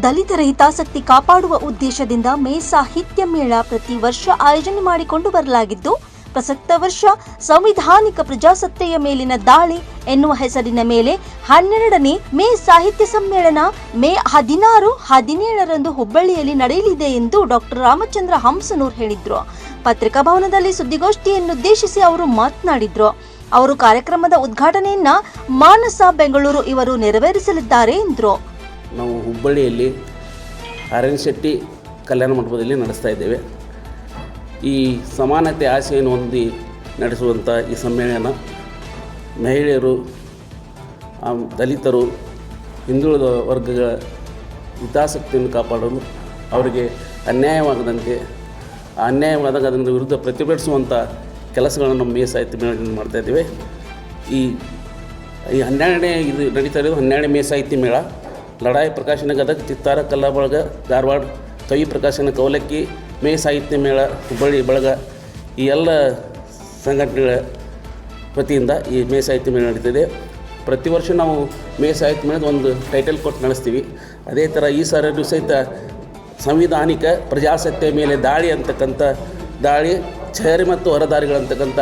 ದಲಿತರ ಹಿತಾಸಕ್ತಿ ಕಾಪಾಡುವ ಉದ್ದೇಶದಿಂದ ಮೇ ಸಾಹಿತ್ಯ ಮೇಳ ಪ್ರತಿ ವರ್ಷ ಆಯೋಜನೆ ಮಾಡಿಕೊಂಡು ಬರಲಾಗಿದ್ದು, ಪ್ರಸಕ್ತ ವರ್ಷ ಸಂವಿಧಾನಿಕ ಪ್ರಜಾಸತ್ತೆಯ ಮೇಲಿನ ದಾಳಿ ಎನ್ನುವ ಹೆಸರಿನ ಮೇಲೆ 12ನೇ ಮೇ ಸಾಹಿತ್ಯ ಸಮ್ಮೇಳನ ಮೇ 16, 17ರಂದು ಹುಬ್ಬಳ್ಳಿಯಲ್ಲಿ ನಡೆಯಲಿದೆ ಎಂದು ಡಾಕ್ಟರ್ ರಾಮಚಂದ್ರ ಹಂಸನೂರ್ ಹೇಳಿದ್ರು. ಪತ್ರಿಕಾ ಭವನದಲ್ಲಿ ಸುದ್ದಿಗೋಷ್ಠಿಯನ್ನುದ್ದೇಶಿಸಿ ಅವರು ಮಾತನಾಡಿದ್ರು. ಅವರು ಕಾರ್ಯಕ್ರಮದ ಉದ್ಘಾಟನೆಯನ್ನ ಮಾನಸ ಬೆಂಗಳೂರು ಇವರು ನೆರವೇರಿಸಲಿದ್ದಾರೆ ಎಂದರು. ನಾವು ಹುಬ್ಬಳ್ಳಿಯಲ್ಲಿ ಆರ್.ಎನ್. ಶೆಟ್ಟಿ ಕಲ್ಯಾಣ ಮಂಟಪದಲ್ಲಿ ನಡೆಸ್ತಾ ಇದ್ದೇವೆ. ಈ ಸಮಾನತೆ ಆಸೆಯನ್ನು ಹೊಂದಿ ನಡೆಸುವಂಥ ಈ ಸಮ್ಮೇಳನ ಮಹಿಳೆಯರು, ದಲಿತರು, ಹಿಂದುಳಿದ ವರ್ಗಗಳ ಹಿತಾಸಕ್ತಿಯನ್ನು ಕಾಪಾಡಲು, ಅವರಿಗೆ ಅನ್ಯಾಯವಾಗದಂತೆ ಅನ್ಯಾಯವಾದಾಗ ಅದರ ವಿರುದ್ಧ ಪ್ರತಿಭಟಿಸುವಂಥ ಕೆಲಸಗಳನ್ನು ನಮ್ಮ ಮೇ ಸಾಹಿತ್ಯ ಮೇಳದಿಂದ ಮಾಡ್ತಾಯಿದ್ದೇವೆ. ಈ 12ನೇ ಇದು ನಡೀತಾ ಇರೋದು 12ನೇ ಮೇ ಸಾಹಿತ್ಯ ಮೇಳ. ಲಡಾಯಿ ಪ್ರಕಾಶನ ಗದಗ, ಚಿತ್ತಾರ ಕಲ್ಲಬಳಗ, ಧಾರವಾಡ, ತೊಯಿ ಪ್ರಕಾಶನ ಕೌಲಕ್ಕಿ, ಮೇ ಸಾಹಿತ್ಯ ಮೇಳ ಹುಬ್ಬಳ್ಳಿ ಬಳಗ, ಈ ಎಲ್ಲ ಸಂಘಟನೆಗಳ ವತಿಯಿಂದ ಈ ಮೇ ಸಾಹಿತ್ಯ ಮೇಳ ನಡೀತಿದೆ. ಪ್ರತಿ ವರ್ಷ ನಾವು ಮೇ ಸಾಹಿತ್ಯ ಮೇಳದ ಒಂದು ಟೈಟಲ್ ಕೊಟ್ಟು ನಡೆಸ್ತೀವಿ. ಅದೇ ಥರ ಈ ಸಾರಿಯೂ ಸಹಿತ ಸಂವಿಧಾನಿಕ ಪ್ರಜಾಸತ್ತೆಯ ಮೇಲೆ ದಾಳಿ ಅಂತಕ್ಕಂಥ ದಾಳಿ ಚಹರೆ ಮತ್ತು ಹೊರದಾರಿಗಳಂತಕ್ಕಂಥ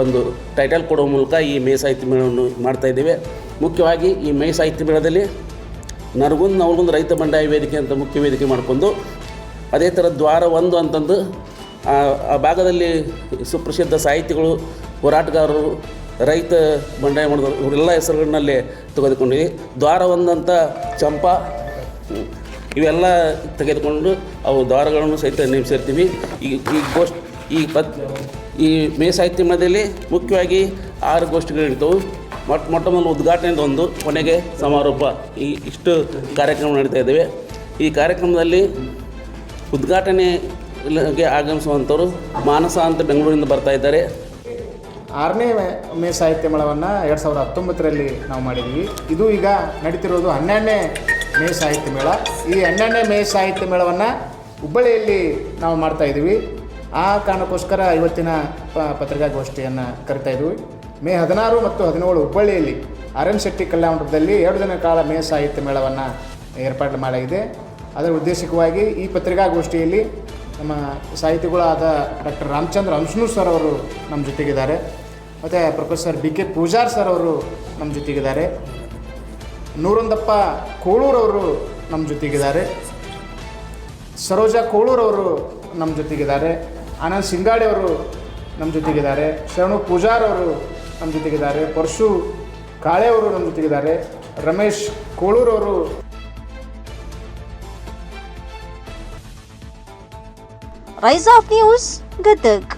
ಒಂದು ಟೈಟಲ್ ಕೊಡುವ ಮೂಲಕ ಈ ಮೇ ಸಾಹಿತ್ಯ ಮೇಳವನ್ನು ಮಾಡ್ತಾಯಿದ್ದೇವೆ. ಮುಖ್ಯವಾಗಿ ಈ ಮೇ ಸಾಹಿತ್ಯ ಮೇಳದಲ್ಲಿ ನವಲಗುಂದ ರೈತ ಬಂಡಾಯ ವೇದಿಕೆ ಅಂತ ಮುಖ್ಯ ವೇದಿಕೆ ಮಾಡಿಕೊಂಡು, ಅದೇ ಥರ ದ್ವಾರ 1 ಅಂತಂದು ಆ ಭಾಗದಲ್ಲಿ ಸುಪ್ರಸಿದ್ಧ ಸಾಹಿತಿಗಳು, ಹೋರಾಟಗಾರರು, ರೈತ ಬಂಡಾಯ ಮಾಡಿದವರು ಇವರೆಲ್ಲ ಹೆಸರುಗಳನ್ನಲ್ಲೇ ತೆಗೆದುಕೊಂಡಿವಿ. ದ್ವಾರ 1 ಅಂತ ಚಂಪಾ ಇವೆಲ್ಲ ತೆಗೆದುಕೊಂಡು ಅವು ದ್ವಾರಗಳನ್ನು ಸಹಿತ ನೇಮಿಸಿರ್ತೀವಿ. ಈ ಮೇ ಸಾಹಿತ್ಯ ಮೇಳದಲ್ಲಿ ಮುಖ್ಯವಾಗಿ 6 ಗೋಷ್ಠಿಗಳಿರ್ತವೆ. ಮೊಟ್ಟ ಮೊದಲು ಉದ್ಘಾಟನೆಯಿಂದ ಒಂದು, ಕೊನೆಗೆ ಸಮಾರೋಪ, ಇಷ್ಟು ಕಾರ್ಯಕ್ರಮ ನಡೀತಾ ಇದ್ದೇವೆ. ಈ ಕಾರ್ಯಕ್ರಮದಲ್ಲಿ ಉದ್ಘಾಟನೆಗೆ ಆಗಮಿಸುವಂಥವರು ಮಾನಸ ಅಂತ ಬೆಂಗಳೂರಿಂದ ಬರ್ತಾ ಇದ್ದಾರೆ. 6ನೇ ಮೇ ಸಾಹಿತ್ಯ ಮೇಳವನ್ನು 2019ರಲ್ಲಿ ನಾವು ಮಾಡಿದ್ವಿ. ಇದು ಈಗ ನಡೀತಿರೋದು 12ನೇ ಮೇ ಸಾಹಿತ್ಯ ಮೇಳ. ಈ 12ನೇ ಮೇ ಸಾಹಿತ್ಯ ಮೇಳವನ್ನು ಹುಬ್ಬಳ್ಳಿಯಲ್ಲಿ ನಾವು ಮಾಡ್ತಾಯಿದ್ದೀವಿ. ಆ ಕಾರಣಕ್ಕೋಸ್ಕರ ಇವತ್ತಿನ ಪತ್ರಿಕಾಗೋಷ್ಠಿಯನ್ನು ಕರಿತಾ ಇದ್ವಿ. ಮೇ 16 ಮತ್ತು 17 ಹುಬ್ಬಳ್ಳಿಯಲ್ಲಿ ಆರ್.ಎನ್. ಶೆಟ್ಟಿ ಕಲ್ಯಾಣ ಮಂಟಪದಲ್ಲಿ 2 ದಿನ ಕಾಲ ಮೇ ಸಾಹಿತ್ಯ ಮೇಳವನ್ನು ಏರ್ಪಾಡು ಮಾಡಲಾಗಿದೆ. ಅದರ ಉದ್ದೇಶಕವಾಗಿ ಈ ಪತ್ರಿಕಾಗೋಷ್ಠಿಯಲ್ಲಿ ನಮ್ಮ ಸಾಹಿತಿಗಳಾದ ಡಾಕ್ಟರ್ ರಾಮಚಂದ್ರ ಹಂಸನೂರ್ ಸರ್ ಅವರು ನಮ್ಮ ಜೊತೆಗಿದ್ದಾರೆ, ಮತ್ತು ಪ್ರೊಫೆಸರ್ ಬಿ.ಕೆ. ಪೂಜಾರ್ ಸರ್ ಅವರು ನಮ್ಮ ಜೊತೆಗಿದ್ದಾರೆ, ನೂರೊಂದಪ್ಪ ಕೋಳೂರವರು ನಮ್ಮ ಜೊತೆಗಿದ್ದಾರೆ, ಸರೋಜಾ ಕೋಳೂರವರು ನಮ್ಮ ಜೊತೆಗಿದ್ದಾರೆ, ಆನಂದ್ ಸಿಂಗಾಡೆ ಅವರು ನಮ್ಮ ಜೊತೆಗಿದ್ದಾರೆ, ಶರಣು ಪೂಜಾರ್ ಅವರು ನಮ್ಮ ಜೊತೆಗಿದ್ದಾರೆ, ಪರಶು ಕಾಳೆ ಅವರು ನಮ್ಮ ಜೊತೆಗಿದ್ದಾರೆ, ರಮೇಶ್ ಕೋಳೂರವರು. Rise of news Gadag.